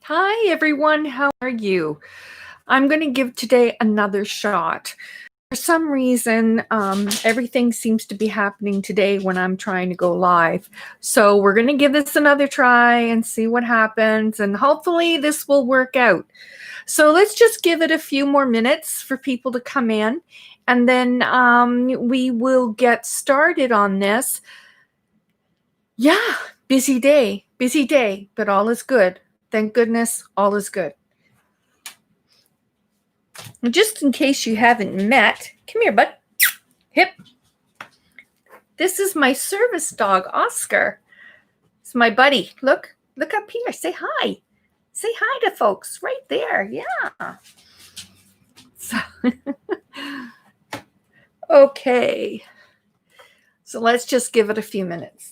Hi, everyone. How are you? I'm going to give today another shot. For some reason, everything seems to be happening today when I'm trying to go live. So we're going to give this another try and see what happens. And hopefully this will work out. So let's just give it a few more minutes for people to come in. And then we will get started on this. Yeah, busy day, but all is good. Thank goodness, all is good. Just in case you haven't met, come here, bud. Hip. This is my service dog, Oscar. It's my buddy. Look up here. Say hi. Say hi to folks right there. Yeah. So, okay. So let's just give it a few minutes.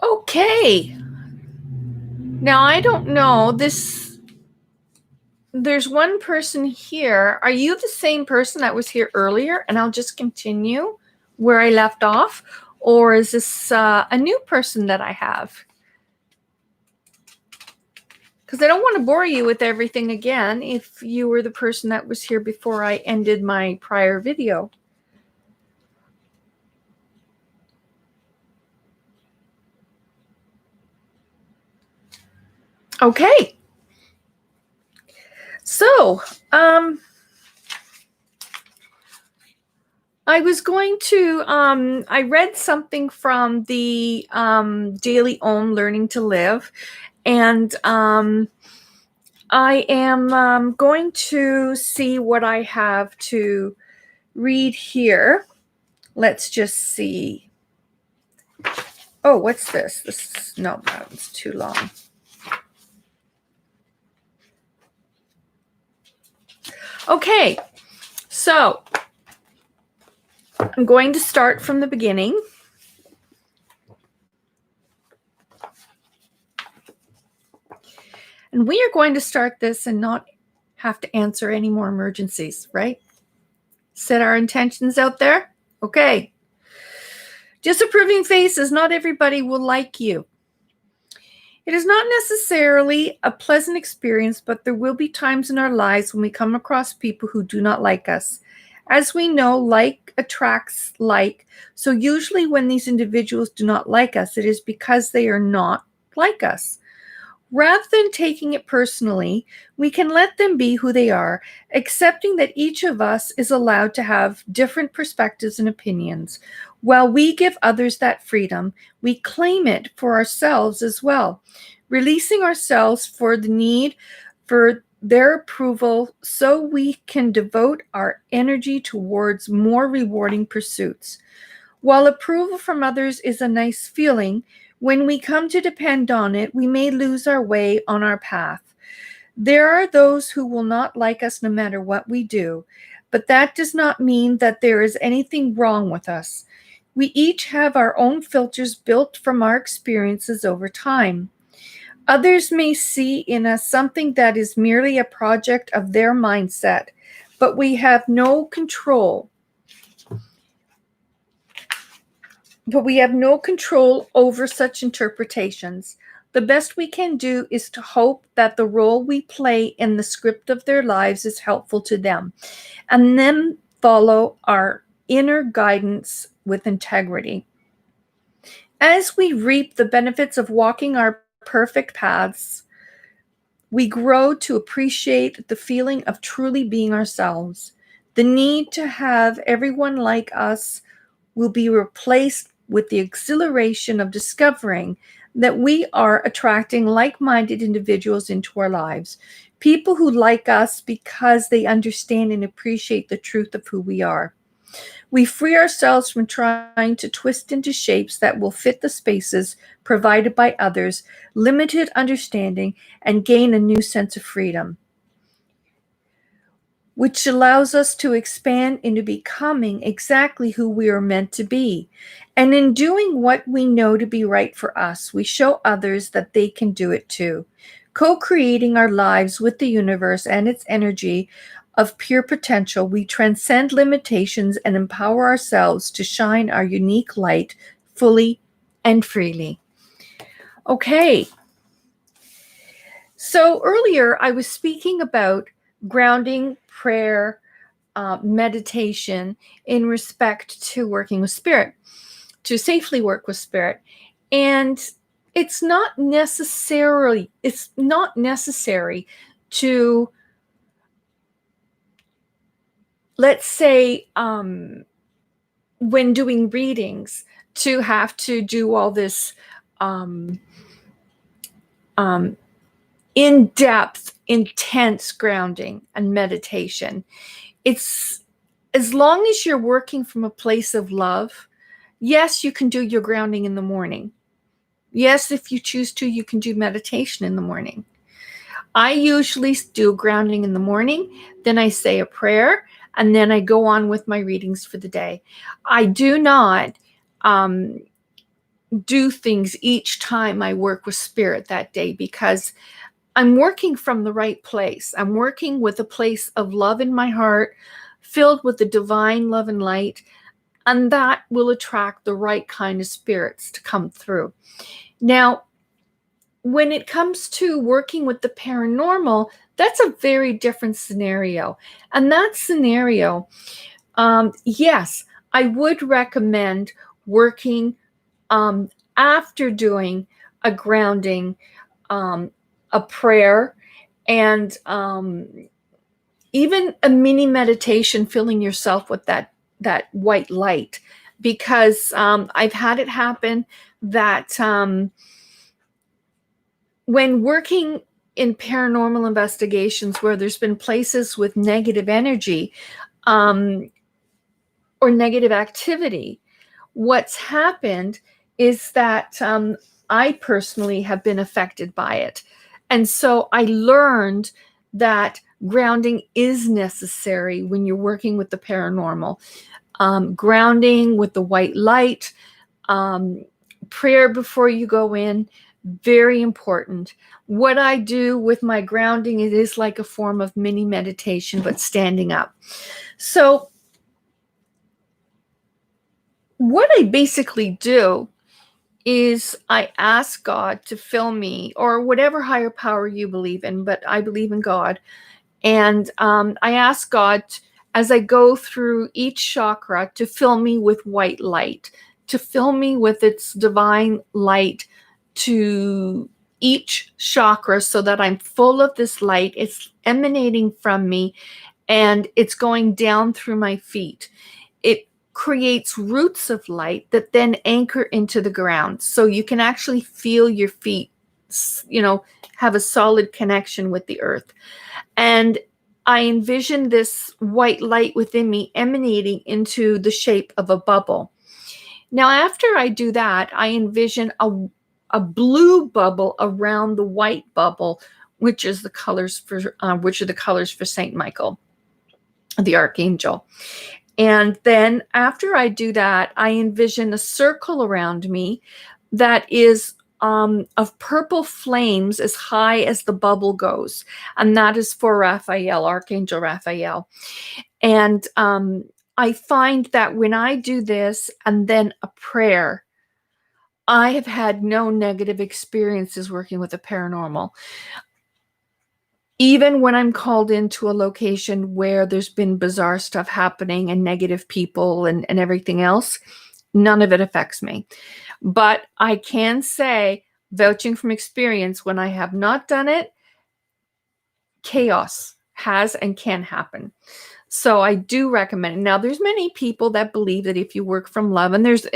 Okay. Now, I don't know. There's one person here. Are you the same person that was here earlier? And I'll just continue where I left off. Or is this a new person that I have? Because I don't want to bore you with everything again if you were the person that was here before I ended my prior video. Okay. So, I was going to, I read something from the Daily Om Learning to Live, and I am going to see what I have to read here. Let's just see. Oh, what's this? No, that was too long. Okay, so I'm going to start from the beginning. And we are going to start this and not have to answer any more emergencies, right? Set our intentions out there. Okay. Disapproving faces, not everybody will like you. It is not necessarily a pleasant experience, but there will be times in our lives when we come across people who do not like us. As we know, like attracts like. So usually when these individuals do not like us, it is because they are not like us. Rather than taking it personally, we can let them be who they are, accepting that each of us is allowed to have different perspectives and opinions. While we give others that freedom, we claim it for ourselves as well, releasing ourselves for the need for their approval so we can devote our energy towards more rewarding pursuits. While approval from others is a nice feeling, when we come to depend on it, we may lose our way on our path. There are those who will not like us no matter what we do, but that does not mean that there is anything wrong with us. We each have our own filters built from our experiences over time. Others may see in us something that is merely a project of their mindset, but we have no control. Over such interpretations. The best we can do is to hope that the role we play in the script of their lives is helpful to them, and then follow our inner guidance with integrity. As we reap the benefits of walking our perfect paths, we grow to appreciate the feeling of truly being ourselves. The need to have everyone like us will be replaced with the exhilaration of discovering that we are attracting like-minded individuals into our lives, people who like us because they understand and appreciate the truth of who we are. We free ourselves from trying to twist into shapes that will fit the spaces provided by others, limited understanding, and gain a new sense of freedom, which allows us to expand into becoming exactly who we are meant to be. And in doing what we know to be right for us, we show others that they can do it too. Co-creating our lives with the universe and its energy of pure potential, we transcend limitations and empower ourselves to shine our unique light fully and freely. Okay. So earlier I was speaking about grounding, prayer, meditation in respect to working with spirit, to safely work with spirit. And it's not necessary to, let's say, when doing readings, to have to do all this in-depth, intense grounding and meditation. It's as long as you're working from a place of love. Yes, you can do your grounding in the morning. Yes, if you choose to, you can do meditation in the morning. I usually do grounding in the morning, then I say a prayer, and then I go on with my readings for the day. I do not do things each time I work with spirit that day, because I'm working from the right place. I'm working with a place of love in my heart, filled with the divine love and light, and that will attract the right kind of spirits to come through. Now, when it comes to working with the paranormal, that's a very different scenario. And that scenario, yes, I would recommend working after doing a grounding, a prayer, and even a mini meditation, filling yourself with that white light, because I've had it happen that when working in paranormal investigations where there's been places with negative energy or negative activity, what's happened is that I personally have been affected by it. And so I learned that grounding is necessary when you're working with the paranormal. Grounding with the white light, prayer before you go in, very important. What I do with my grounding, it is like a form of mini meditation, but standing up. So what I basically do is I ask God to fill me, or whatever higher power you believe in, but I believe in God. And I ask God, as I go through each chakra, to fill me with white light, to fill me with its divine light to each chakra, so that I'm full of this light. It's emanating from me and it's going down through my feet. It creates roots of light that then anchor into the ground. So you can actually feel your feet, have a solid connection with the earth. And I envision this white light within me emanating into the shape of a bubble. Now, after I do that, I envision a blue bubble around the white bubble, which are the colors for Saint Michael, the archangel. And then after I do that, I envision a circle around me that is of purple flames as high as the bubble goes. And that is for Raphael, Archangel Raphael. And I find that when I do this and then a prayer, I have had no negative experiences working with the paranormal. Even when I'm called into a location where there's been bizarre stuff happening and negative people and everything else, none of it affects me. But I can say, vouching from experience, when I have not done it, chaos has and can happen. So I do recommend it. Now, there's many people that believe that if you work from love, and there's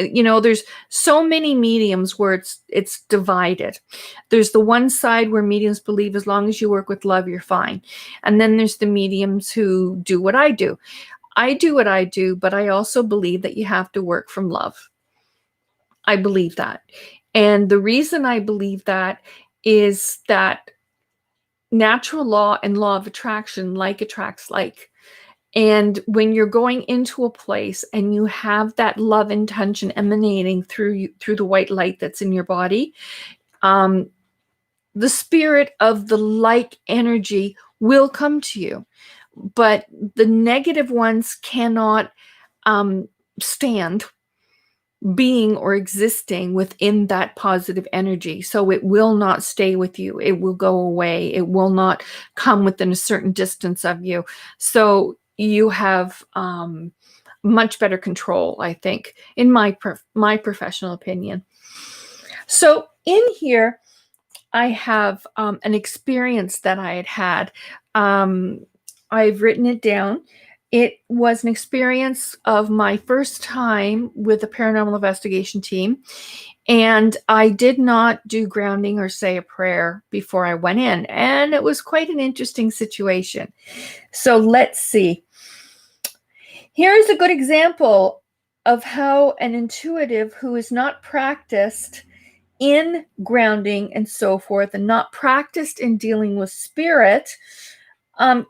so many mediums where it's divided. There's the one side where mediums believe as long as you work with love, you're fine. And then there's the mediums who do what I do. I do what I do, but I also believe that you have to work from love. I believe that. And the reason I believe that is that natural law and law of attraction, like attracts like. And when you're going into a place and you have that love intention emanating through you, through the white light that's in your body, the spirit of the like energy will come to you. But the negative ones cannot stand being or existing within that positive energy. So it will not stay with you. It will go away. It will not come within a certain distance of you. So you have much better control, I think, in my professional opinion. So in here, I have an experience that I had. I've written it down. It was an experience of my first time with a paranormal investigation team. And I did not do grounding or say a prayer before I went in. And it was quite an interesting situation. So let's see. Here's a good example of how an intuitive who is not practiced in grounding and so forth, and not practiced in dealing with spirit,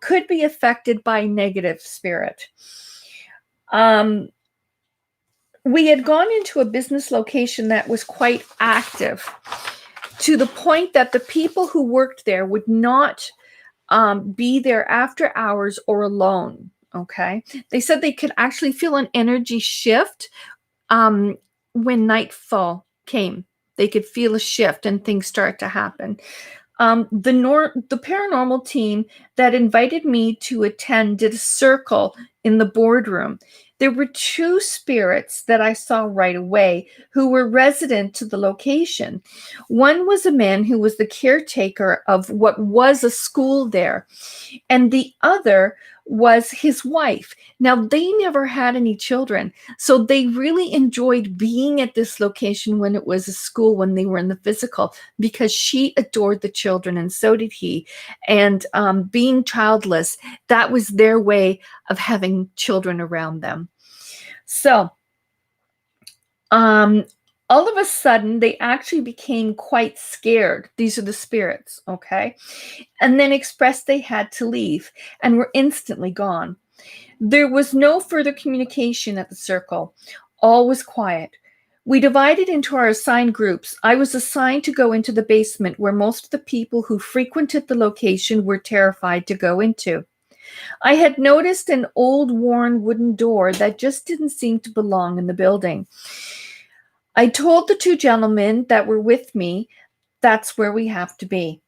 could be affected by negative spirit. We had gone into a business location that was quite active, to the point that the people who worked there would not be there after hours or alone. Okay. They said they could actually feel an energy shift when nightfall came. They could feel a shift and things start to happen. The paranormal team that invited me to attend did a circle in the boardroom. There were two spirits that I saw right away who were resident to the location. One was a man who was the caretaker of what was a school there, and the other was his wife. Now, they never had any children, so they really enjoyed being at this location when it was a school, when they were in the physical, because she adored the children and so did he. And being childless, that was their way of having children around them. So all of a sudden, they actually became quite scared. These are the spirits, okay? And then expressed they had to leave and were instantly gone. There was no further communication at the circle. All was quiet. We divided into our assigned groups. I was assigned to go into the basement, where most of the people who frequented the location were terrified to go into. I had noticed an old, worn wooden door that just didn't seem to belong in the building. I told the two gentlemen that were with me, that's where we have to be.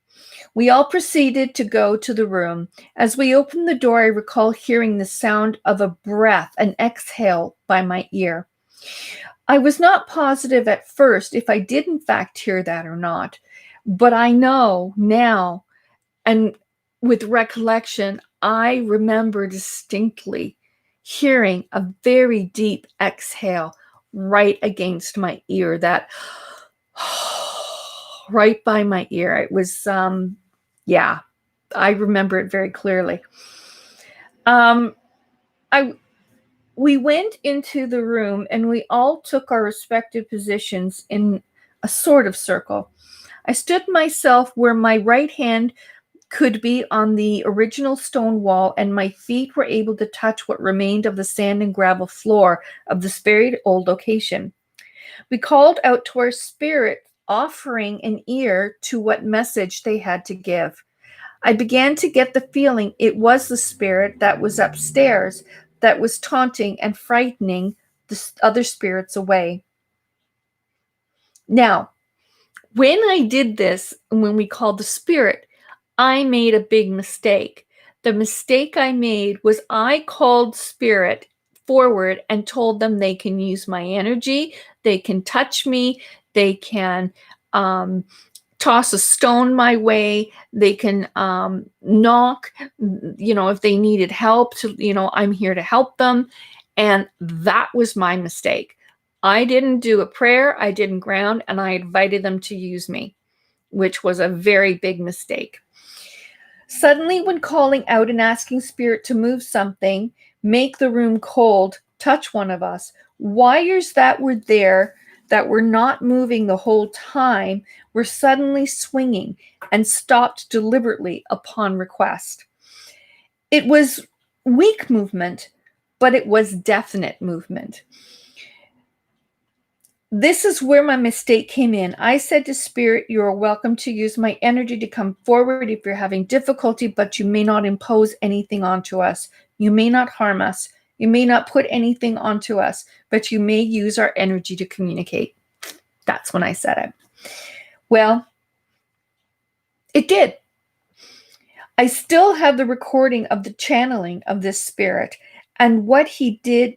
We all proceeded to go to the room. As we opened the door, I recall hearing the sound of a breath, an exhale, by my ear. I was not positive at first if I did in fact hear that or not, but I know now, and with recollection, I remember distinctly hearing a very deep exhale right against my ear, that right by my ear. It was, I remember it very clearly. We went into the room and we all took our respective positions in a sort of circle. I stood myself where my right hand could be on the original stone wall, and my feet were able to touch what remained of the sand and gravel floor of this very old location. We called out to our spirit, offering an ear to what message they had to give. I began to get the feeling it was the spirit that was upstairs that was taunting and frightening the other spirits away. Now, when I did this, when we called the spirit, I made a big mistake. The mistake I made was I called spirit forward and told them they can use my energy, they can touch me, they can toss a stone my way. They can knock, if they needed help, I'm here to help them. And that was my mistake. I didn't do a prayer, I didn't ground, and I invited them to use me, which was a very big mistake. Suddenly, when calling out and asking Spirit to move something, make the room cold, touch one of us, wires that were there that were not moving the whole time were suddenly swinging and stopped deliberately upon request. It was weak movement, but it was definite movement. This is where my mistake came in. I said to Spirit, you are welcome to use my energy to come forward if you're having difficulty, but you may not impose anything onto us. You may not harm us. You may not put anything onto us, but you may use our energy to communicate. That's when I said it. Well, it did. I still have the recording of the channeling of this spirit and what he did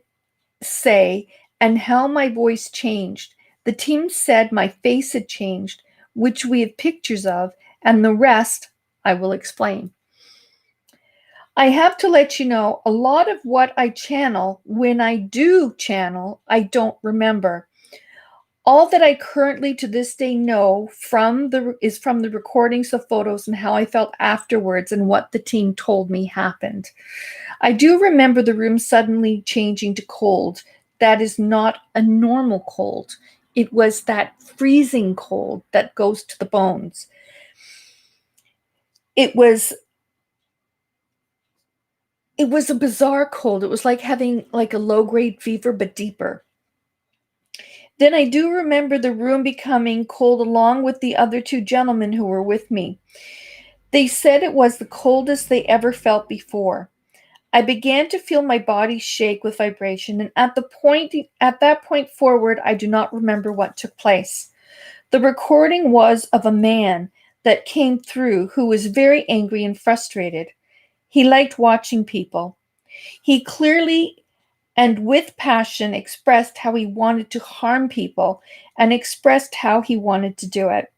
say and how my voice changed. The team said my face had changed, which we have pictures of, and the rest I will explain. I have to let you know, a lot of what I channel, when I do channel, I don't remember. All that I currently to this day know is from the recordings of photos and how I felt afterwards and what the team told me happened. I do remember the room suddenly changing to cold. That is not a normal cold. It was that freezing cold that goes to the bones. It was a bizarre cold. It was like having a low-grade fever, but deeper. Then I do remember the room becoming cold along with the other two gentlemen who were with me. They said it was the coldest they ever felt before. I began to feel my body shake with vibration, and at that point forward, I do not remember what took place. The recording was of a man that came through who was very angry and frustrated. He liked watching people. He clearly and with passion expressed how he wanted to harm people and expressed how he wanted to do it.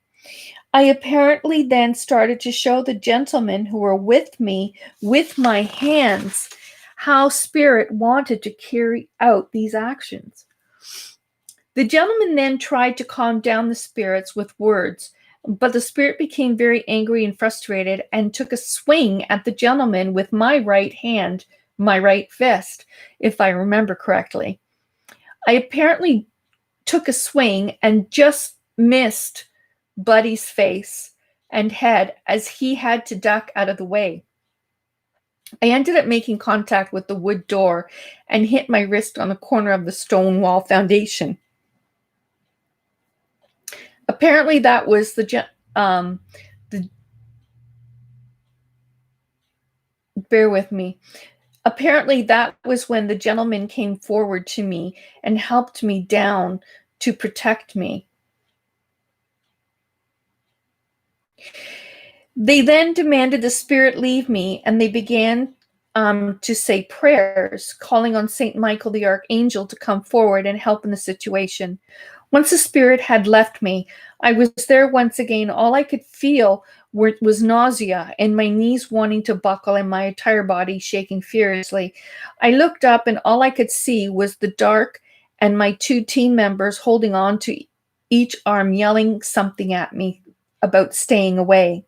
I apparently then started to show the gentlemen who were with me with my hands how Spirit wanted to carry out these actions. The gentleman then tried to calm down the spirits with words, but the spirit became very angry and frustrated and took a swing at the gentleman with my right hand, my right fist, if I remember correctly. I apparently took a swing and just missed Buddy's face and head as he had to duck out of the way. I ended up making contact with the wood door and hit my wrist on the corner of the stone wall foundation. Apparently that was bear with me. Apparently that was when the gentleman came forward to me and helped me down to protect me. They then demanded the spirit leave me, and they began to say prayers, calling on Saint Michael the Archangel to come forward and help in the situation. Once the spirit had left me, I was there once again. All I could feel was nausea and my knees wanting to buckle and my entire body shaking furiously. I looked up and all I could see was the dark and my two team members holding on to each arm, yelling something at me about staying away.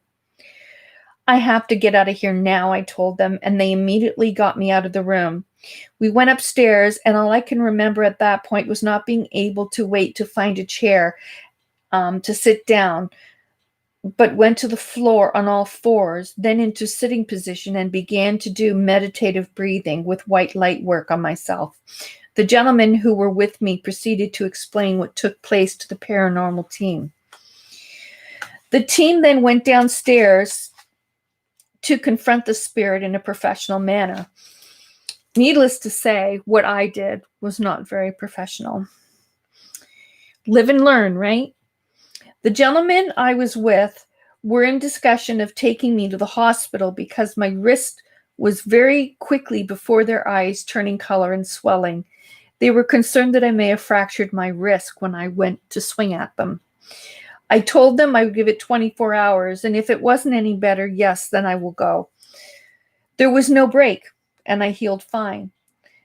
I have to get out of here now, I told them, and they immediately got me out of the room. We went upstairs, and all I can remember at that point was not being able to wait to find a chair to sit down, but went to the floor on all fours, then into sitting position and began to do meditative breathing with white light work on myself. The gentlemen who were with me proceeded to explain what took place to the paranormal team. The team then went downstairs to confront the spirit in a professional manner. Needless to say, what I did was not very professional. Live and learn, right? The gentlemen I was with were in discussion of taking me to the hospital because my wrist was very quickly before their eyes turning color and swelling. They were concerned that I may have fractured my wrist when I went to swing at them. I told them I would give it 24 hours. And if it wasn't any better, yes, then I will go. There was no break, and I healed fine.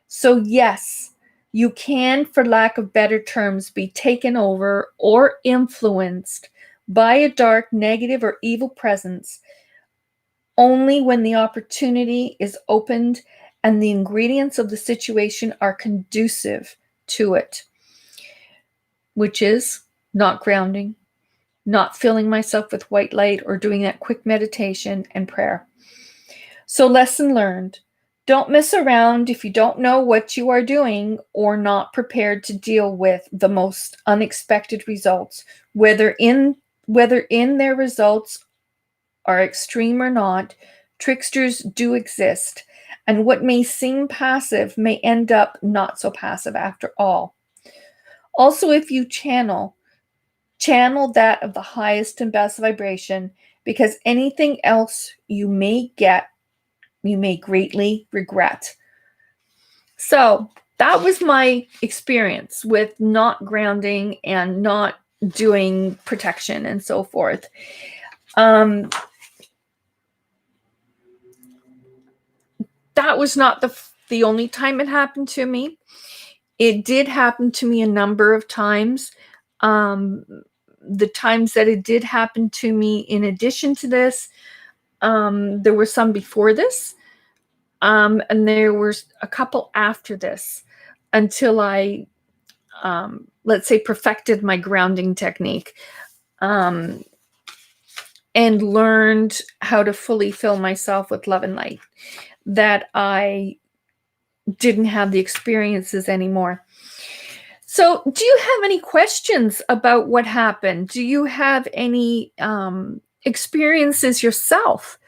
So yes, you can, for lack of better terms, be taken over or influenced by a dark, negative, or evil presence only when the opportunity is opened and the ingredients of the situation are conducive to it, which is not grounding, not filling myself with white light, or doing that quick meditation and prayer. So lesson learned. Don't mess around if you don't know what you are doing or not prepared to deal with the most unexpected results, whether in their results are extreme or not. Tricksters do exist, and what may seem passive may end up not so passive after all. Also, if you channel that of the highest and best vibration, because anything else you may get, you may greatly regret. So that was my experience with not grounding and not doing protection and so forth. That was not the only time it happened to me. It did happen to me a number of times. The times that it did happen to me in addition to this, there were some before this, and there were a couple after this, until I, let's say, perfected my grounding technique, and learned how to fully fill myself with love and light, that I didn't have the experiences anymore. So do you have any questions about what happened? Do you have any experiences yourself?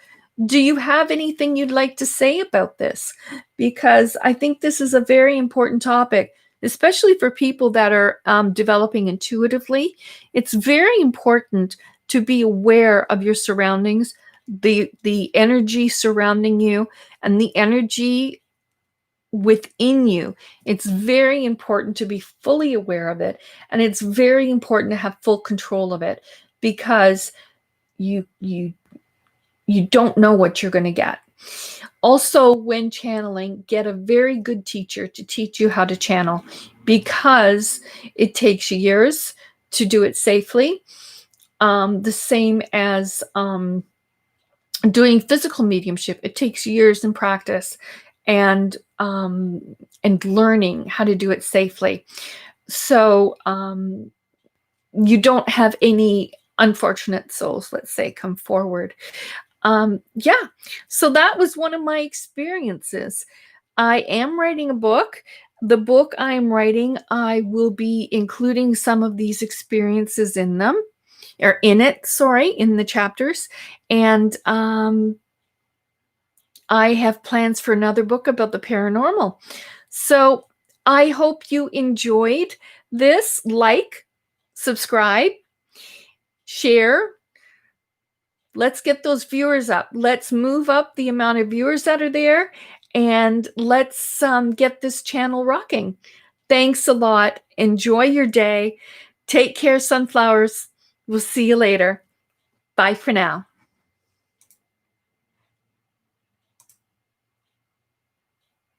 Do you have anything you'd like to say about this? Because I think this is a very important topic, especially for people that are developing intuitively. It's very important to be aware of your surroundings, the energy surrounding you, and the energy within you. It's very important to be fully aware of it, and it's very important to have full control of it, because you don't know what you're going to get. Also, when channeling, get a very good teacher to teach you how to channel, because it takes years to do it safely. The same as doing physical mediumship. It takes years in practice and learning how to do it safely. So you don't have any unfortunate souls, let's say, come forward. So that was one of my experiences. I am writing a book. The book I'm writing, I will be including some of these experiences in them, or in the chapters. And I have plans for another book about the paranormal. So I hope you enjoyed this. Like, subscribe, share. Let's get those viewers up. Let's move up the amount of viewers that are there, and let's get this channel rocking. Thanks a lot. Enjoy your day. Take care, sunflowers. We'll see you later. Bye for now.